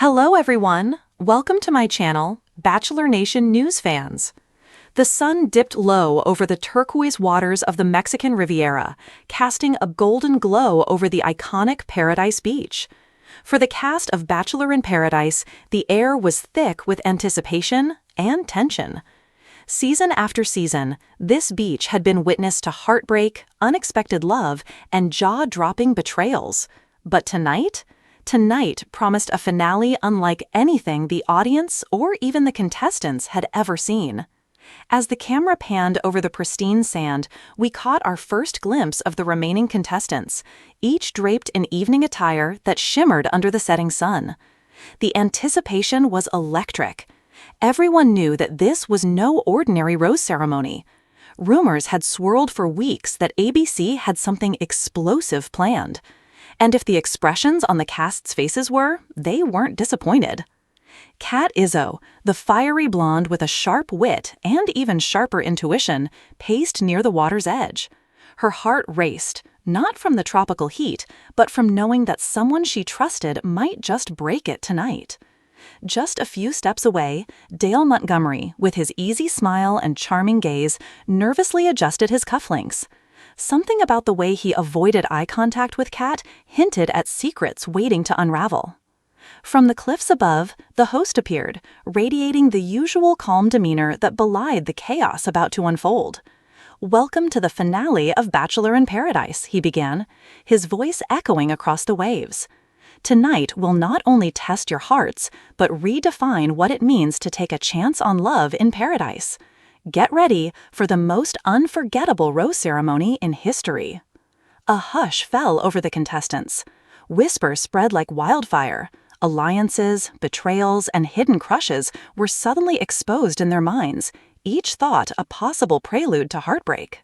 Hello everyone! Welcome to my channel, Bachelor Nation News fans. The sun dipped low over the turquoise waters of the Mexican Riviera, casting a golden glow over the iconic Paradise Beach. For the cast of Bachelor in Paradise, the air was thick with anticipation and tension. Season after season, this beach had been witness to heartbreak, unexpected love, and jaw-dropping betrayals. But tonight promised a finale unlike anything the audience or even the contestants had ever seen. As the camera panned over the pristine sand, we caught our first glimpse of the remaining contestants, each draped in evening attire that shimmered under the setting sun. The anticipation was electric. Everyone knew that this was no ordinary rose ceremony. Rumors had swirled for weeks that ABC had something explosive planned. And if the expressions on the cast's faces were, they weren't disappointed. Kat Izzo, the fiery blonde with a sharp wit and even sharper intuition, paced near the water's edge. Her heart raced, not from the tropical heat, but from knowing that someone she trusted might just break it tonight. Just a few steps away, Dale Montgomery, with his easy smile and charming gaze, nervously adjusted his cufflinks. Something about the way he avoided eye contact with Kat hinted at secrets waiting to unravel. From the cliffs above, the host appeared, radiating the usual calm demeanor that belied the chaos about to unfold. "Welcome to the finale of Bachelor in Paradise," he began, his voice echoing across the waves. "Tonight will not only test your hearts, but redefine what it means to take a chance on love in paradise. Get ready for the most unforgettable rose ceremony in history." A hush fell over the contestants. Whispers spread like wildfire. Alliances, betrayals, and hidden crushes were suddenly exposed in their minds, each thought a possible prelude to heartbreak.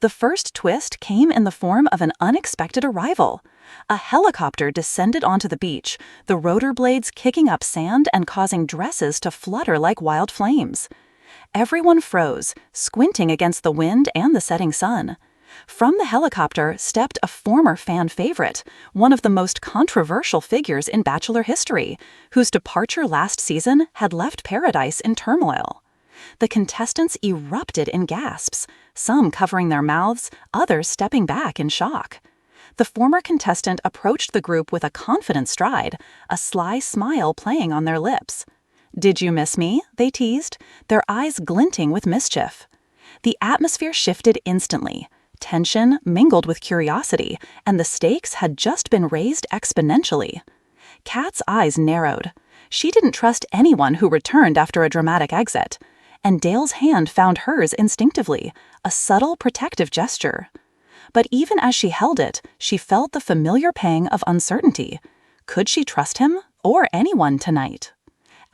The first twist came in the form of an unexpected arrival. A helicopter descended onto the beach, the rotor blades kicking up sand and causing dresses to flutter like wild flames. Everyone froze, squinting against the wind and the setting sun. From the helicopter stepped a former fan favorite, one of the most controversial figures in Bachelor history, whose departure last season had left Paradise in turmoil. The contestants erupted in gasps, some covering their mouths, others stepping back in shock. The former contestant approached the group with a confident stride, a sly smile playing on their lips. "Did you miss me?" they teased, their eyes glinting with mischief. The atmosphere shifted instantly. Tension mingled with curiosity, and the stakes had just been raised exponentially. Kat's eyes narrowed. She didn't trust anyone who returned after a dramatic exit, and Dale's hand found hers instinctively, a subtle protective gesture. But even as she held it, she felt the familiar pang of uncertainty. Could she trust him or anyone tonight?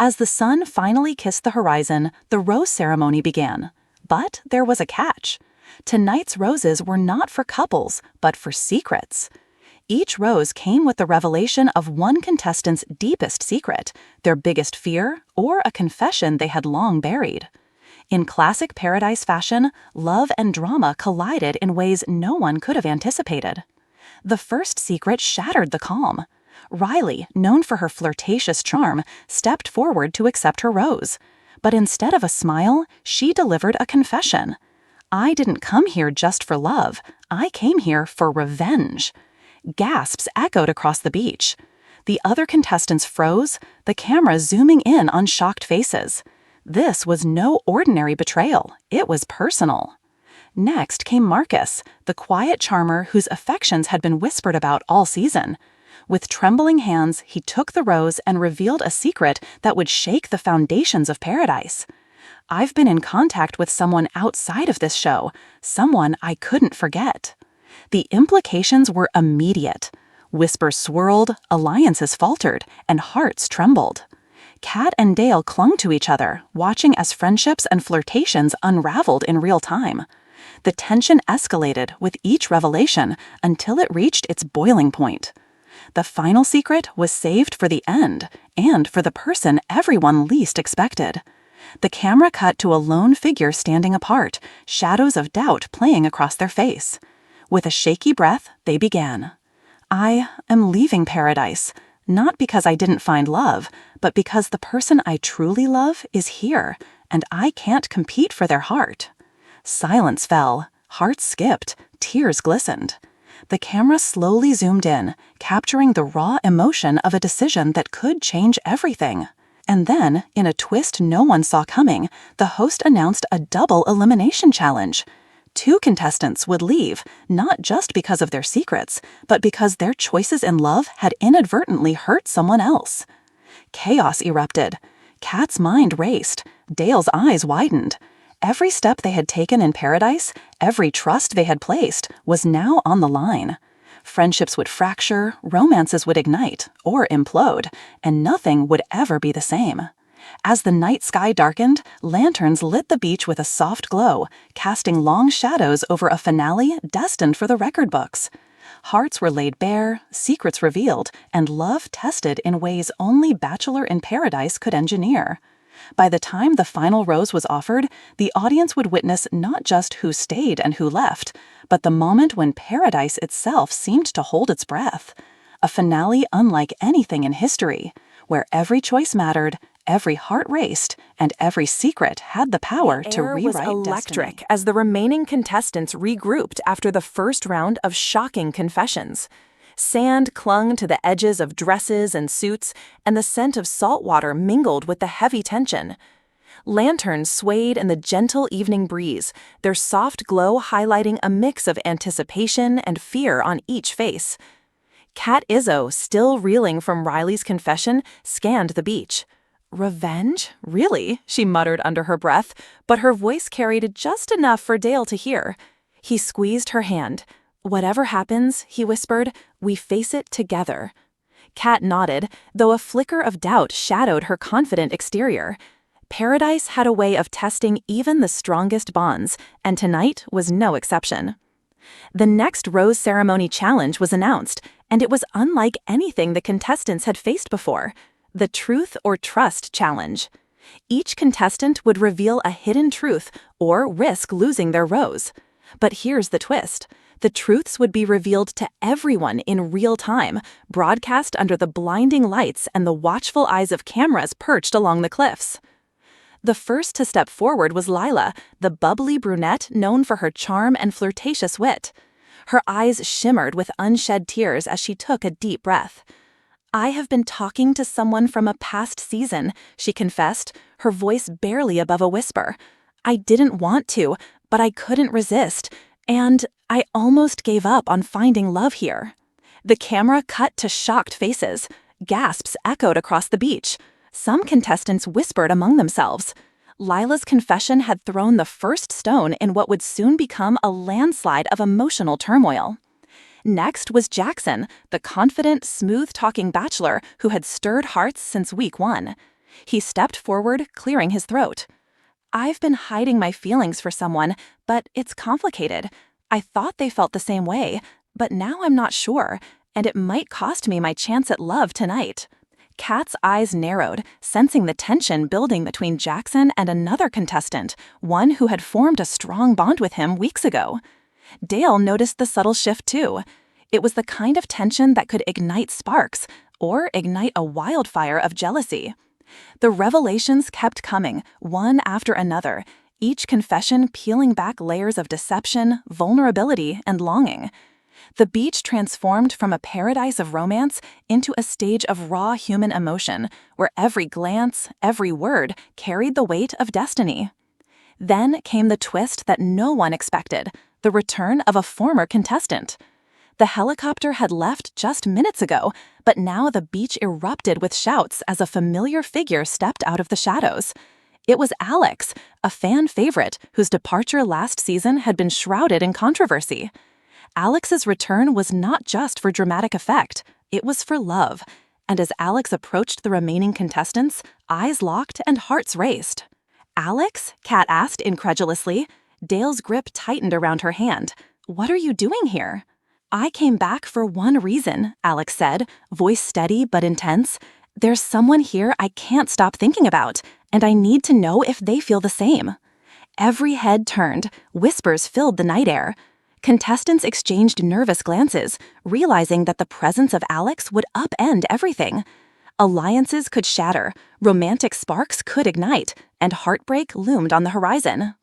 As the sun finally kissed the horizon, the rose ceremony began. But there was a catch. Tonight's roses were not for couples, but for secrets. Each rose came with the revelation of one contestant's deepest secret, their biggest fear, or a confession they had long buried. In classic Paradise fashion, love and drama collided in ways no one could have anticipated. The first secret shattered the calm. Riley, known for her flirtatious charm, stepped forward to accept her rose. But instead of a smile, she delivered a confession. "I didn't come here just for love. I came here for revenge." Gasps echoed across the beach. The other contestants froze, the camera zooming in on shocked faces. This was no ordinary betrayal. It was personal. Next came Marcus, the quiet charmer whose affections had been whispered about all season. With trembling hands, he took the rose and revealed a secret that would shake the foundations of Paradise. "I've been in contact with someone outside of this show, someone I couldn't forget." The implications were immediate. Whispers swirled, alliances faltered, and hearts trembled. Kat and Dale clung to each other, watching as friendships and flirtations unraveled in real time. The tension escalated with each revelation until it reached its boiling point. The final secret was saved for the end, and for the person everyone least expected. The camera cut to a lone figure standing apart, shadows of doubt playing across their face. With a shaky breath, they began. "I am leaving Paradise. Not because I didn't find love, but because the person I truly love is here, and I can't compete for their heart." Silence fell, hearts skipped, tears glistened. The camera slowly zoomed in, capturing the raw emotion of a decision that could change everything. And then, in a twist no one saw coming, the host announced a double elimination challenge. 2 contestants would leave, not just because of their secrets, but because their choices in love had inadvertently hurt someone else. Chaos erupted. Kat's mind raced. Dale's eyes widened. Every step they had taken in paradise, every trust they had placed, was now on the line. Friendships would fracture, romances would ignite, or implode, and nothing would ever be the same. As the night sky darkened, lanterns lit the beach with a soft glow, casting long shadows over a finale destined for the record books. Hearts were laid bare, secrets revealed, and love tested in ways only Bachelor in Paradise could engineer. By the time the final rose was offered, the audience would witness not just who stayed and who left, but the moment when paradise itself seemed to hold its breath. A finale unlike anything in history, where every choice mattered, every heart raced, and every secret had the power to rewrite destiny. The air was electric as the remaining contestants regrouped after the first round of shocking confessions. Sand clung to the edges of dresses and suits, and the scent of salt water mingled with the heavy tension. Lanterns swayed in the gentle evening breeze, their soft glow highlighting a mix of anticipation and fear on each face. Kat Izzo, still reeling from Riley's confession, scanned the beach. "Revenge? Really?" she muttered under her breath, but her voice carried just enough for Dale to hear. He squeezed her hand. "Whatever happens," he whispered, "we face it together." Kat nodded, though a flicker of doubt shadowed her confident exterior. Paradise had a way of testing even the strongest bonds, and tonight was no exception. The next rose ceremony challenge was announced, and it was unlike anything the contestants had faced before. The Truth or Trust Challenge. Each contestant would reveal a hidden truth or risk losing their rose. But here's the twist. The truths would be revealed to everyone in real time, broadcast under the blinding lights and the watchful eyes of cameras perched along the cliffs. The first to step forward was Lila, the bubbly brunette known for her charm and flirtatious wit. Her eyes shimmered with unshed tears as she took a deep breath. "I have been talking to someone from a past season," she confessed, her voice barely above a whisper. "I didn't want to, but I couldn't resist, and I almost gave up on finding love here." The camera cut to shocked faces. Gasps echoed across the beach. Some contestants whispered among themselves. Lila's confession had thrown the first stone in what would soon become a landslide of emotional turmoil. Next was Jackson, the confident, smooth-talking bachelor who had stirred hearts since week 1. He stepped forward, clearing his throat. "I've been hiding my feelings for someone, but it's complicated. I thought they felt the same way, but now I'm not sure, and it might cost me my chance at love tonight." Kat's eyes narrowed, sensing the tension building between Jackson and another contestant, one who had formed a strong bond with him weeks ago. Dale noticed the subtle shift too. It was the kind of tension that could ignite sparks, or ignite a wildfire of jealousy. The revelations kept coming, one after another, each confession peeling back layers of deception, vulnerability, and longing. The beach transformed from a paradise of romance into a stage of raw human emotion, where every glance, every word carried the weight of destiny. Then came the twist that no one expected, the return of a former contestant. The helicopter had left just minutes ago, but now the beach erupted with shouts as a familiar figure stepped out of the shadows. It was Alex, a fan favorite whose departure last season had been shrouded in controversy. Alex's return was not just for dramatic effect, it was for love. And as Alex approached the remaining contestants, eyes locked and hearts raced. "Alex?" Kat asked incredulously. Dale's grip tightened around her hand. "What are you doing here?" "I came back for one reason," Alex said, voice steady but intense. "There's someone here I can't stop thinking about, and I need to know if they feel the same." Every head turned, whispers filled the night air. Contestants exchanged nervous glances, realizing that the presence of Alex would upend everything. Alliances could shatter, romantic sparks could ignite, and heartbreak loomed on the horizon.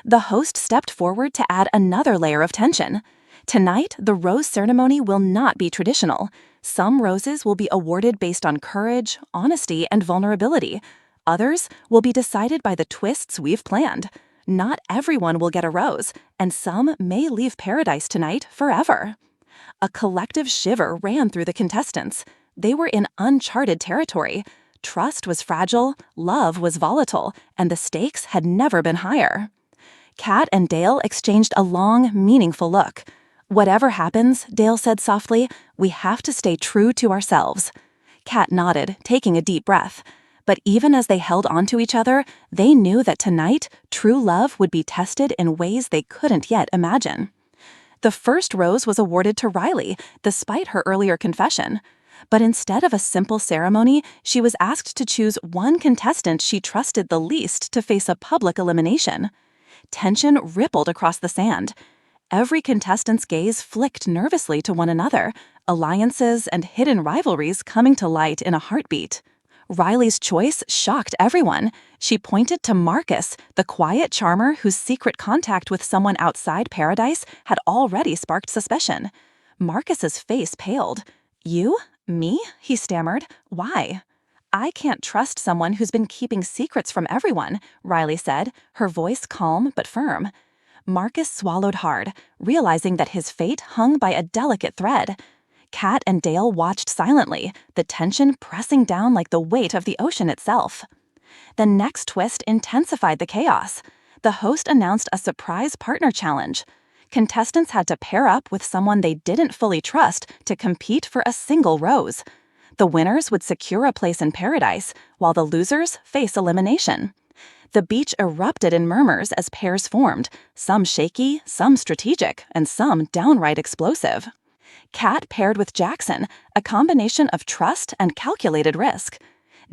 The host stepped forward to add another layer of tension. Tonight, the rose ceremony will not be traditional. Some roses will be awarded based on courage, honesty, and vulnerability. Others will be decided by the twists we've planned. Not everyone will get a rose, and some may leave paradise tonight forever. A collective shiver ran through the contestants. They were in uncharted territory. Trust was fragile, love was volatile, and the stakes had never been higher. Kat and Dale exchanged a long, meaningful look. "Whatever happens," Dale said softly, "we have to stay true to ourselves." Kat nodded, taking a deep breath. But even as they held onto each other, they knew that tonight, true love would be tested in ways they couldn't yet imagine. The first rose was awarded to Riley, despite her earlier confession. But instead of a simple ceremony, she was asked to choose one contestant she trusted the least to face a public elimination. Tension rippled across the sand. Every contestant's gaze flicked nervously to one another, alliances and hidden rivalries coming to light in a heartbeat. Riley's choice shocked everyone. She pointed to Marcus, the quiet charmer whose secret contact with someone outside paradise had already sparked suspicion. Marcus's face paled. "You? Me?" he stammered. "Why?" "I can't trust someone who's been keeping secrets from everyone," Riley said, her voice calm but firm. Marcus swallowed hard, realizing that his fate hung by a delicate thread. Kat and Dale watched silently, the tension pressing down like the weight of the ocean itself. The next twist intensified the chaos. The host announced a surprise partner challenge. Contestants had to pair up with someone they didn't fully trust to compete for a single rose. The winners would secure a place in paradise, while the losers face elimination. The beach erupted in murmurs as pairs formed, some shaky, some strategic, and some downright explosive. Kat paired with Jackson, a combination of trust and calculated risk.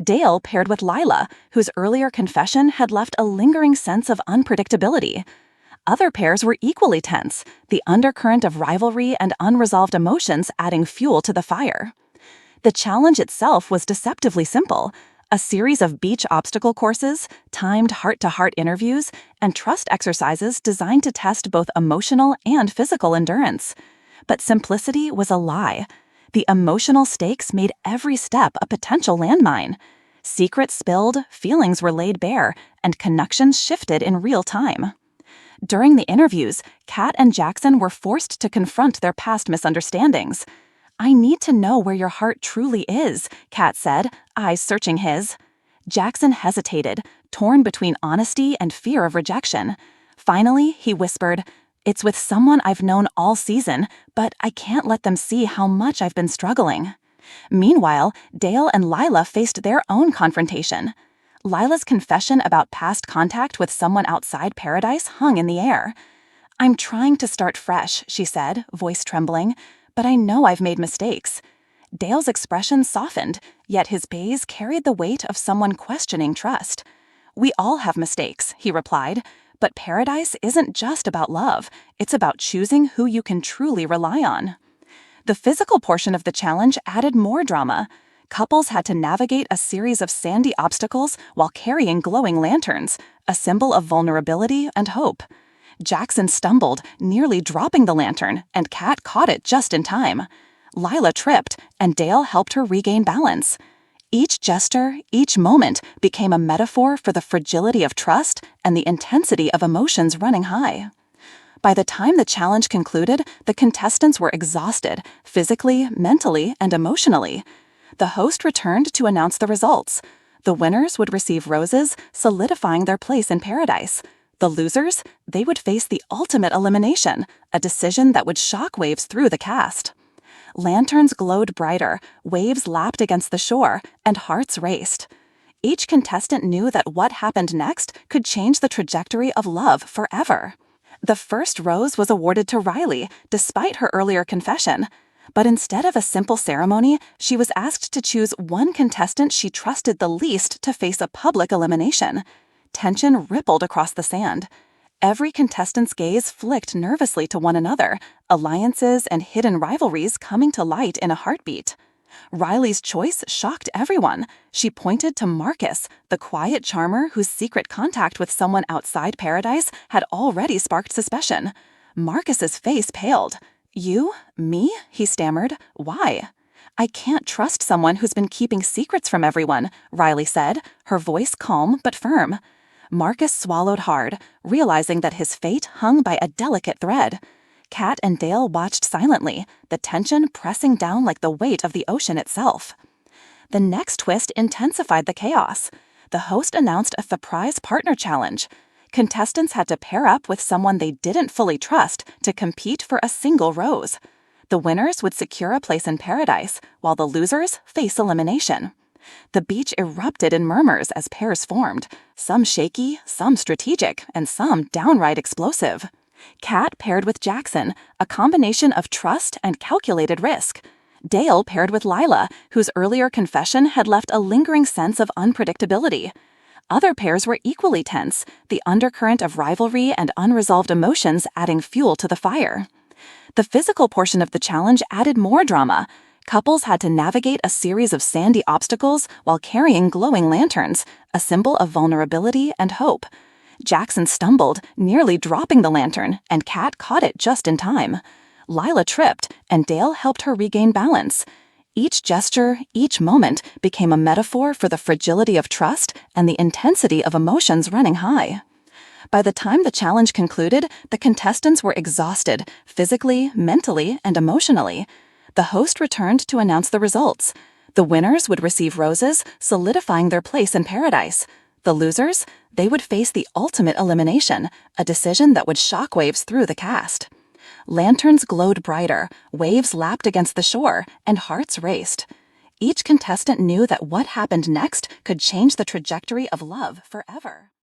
Dale paired with Lila, whose earlier confession had left a lingering sense of unpredictability. Other pairs were equally tense, the undercurrent of rivalry and unresolved emotions adding fuel to the fire. The challenge itself was deceptively simple: a series of beach obstacle courses, timed heart-to-heart interviews, and trust exercises designed to test both emotional and physical endurance. But simplicity was a lie. The emotional stakes made every step a potential landmine. Secrets spilled, feelings were laid bare, and connections shifted in real time. During the interviews, Kat and Jackson were forced to confront their past misunderstandings. "I need to know where your heart truly is," Kat said, eyes searching his. Jackson hesitated, torn between honesty and fear of rejection. Finally, he whispered, "It's with someone I've known all season, but I can't let them see how much I've been struggling." Meanwhile, Dale and Lila faced their own confrontation. Lila's confession about past contact with someone outside paradise hung in the air. "I'm trying to start fresh," she said, voice trembling, "but I know I've made mistakes." Dale's expression softened, yet his gaze carried the weight of someone questioning trust. "We all have mistakes," he replied, "but paradise isn't just about love. It's about choosing who you can truly rely on." The physical portion of the challenge added more drama. Couples had to navigate a series of sandy obstacles while carrying glowing lanterns, a symbol of vulnerability and hope. Jackson stumbled, nearly dropping the lantern, and Kat caught it just in time. Lila tripped, and Dale helped her regain balance. Each gesture, each moment, became a metaphor for the fragility of trust and the intensity of emotions running high. By the time the challenge concluded, the contestants were exhausted, physically, mentally, and emotionally. The host returned to announce the results. The winners would receive roses, solidifying their place in paradise. The losers, they would face the ultimate elimination, a decision that would shock waves through the cast. Lanterns glowed brighter, waves lapped against the shore, and hearts raced. Each contestant knew that what happened next could change the trajectory of love forever. The first rose was awarded to Riley, despite her earlier confession. But instead of a simple ceremony, she was asked to choose one contestant she trusted the least to face a public elimination. Tension rippled across the sand. Every contestant's gaze flicked nervously to one another, alliances and hidden rivalries coming to light in a heartbeat. Riley's choice shocked everyone. She pointed to Marcus, the quiet charmer whose secret contact with someone outside Paradise had already sparked suspicion. Marcus's face paled. "You? Me?" he stammered. "Why?" "I can't trust someone who's been keeping secrets from everyone," Riley said, her voice calm but firm. Marcus swallowed hard, realizing that his fate hung by a delicate thread. Kat and Dale watched silently, the tension pressing down like the weight of the ocean itself. The next twist intensified the chaos. The host announced a surprise partner challenge. Contestants had to pair up with someone they didn't fully trust to compete for a single rose. The winners would secure a place in Paradise, while the losers face elimination. The beach erupted in murmurs as pairs formed, some shaky, some strategic, and some downright explosive. Kat paired with Jackson, a combination of trust and calculated risk. Dale paired with Lila, whose earlier confession had left a lingering sense of unpredictability. Other pairs were equally tense, the undercurrent of rivalry and unresolved emotions adding fuel to the fire. The physical portion of the challenge added more drama. Couples had to navigate a series of sandy obstacles while carrying glowing lanterns, a symbol of vulnerability and hope. Jackson stumbled, nearly dropping the lantern, and Kat caught it just in time. Lila tripped, and Dale helped her regain balance. Each gesture, each moment, became a metaphor for the fragility of trust and the intensity of emotions running high. By the time the challenge concluded, the contestants were exhausted, physically, mentally, and emotionally. The host returned to announce the results. The winners would receive roses, solidifying their place in Paradise. The losers, they would face the ultimate elimination, a decision that would shockwaves through the cast. Lanterns glowed brighter, waves lapped against the shore, and hearts raced. Each contestant knew that what happened next could change the trajectory of love forever.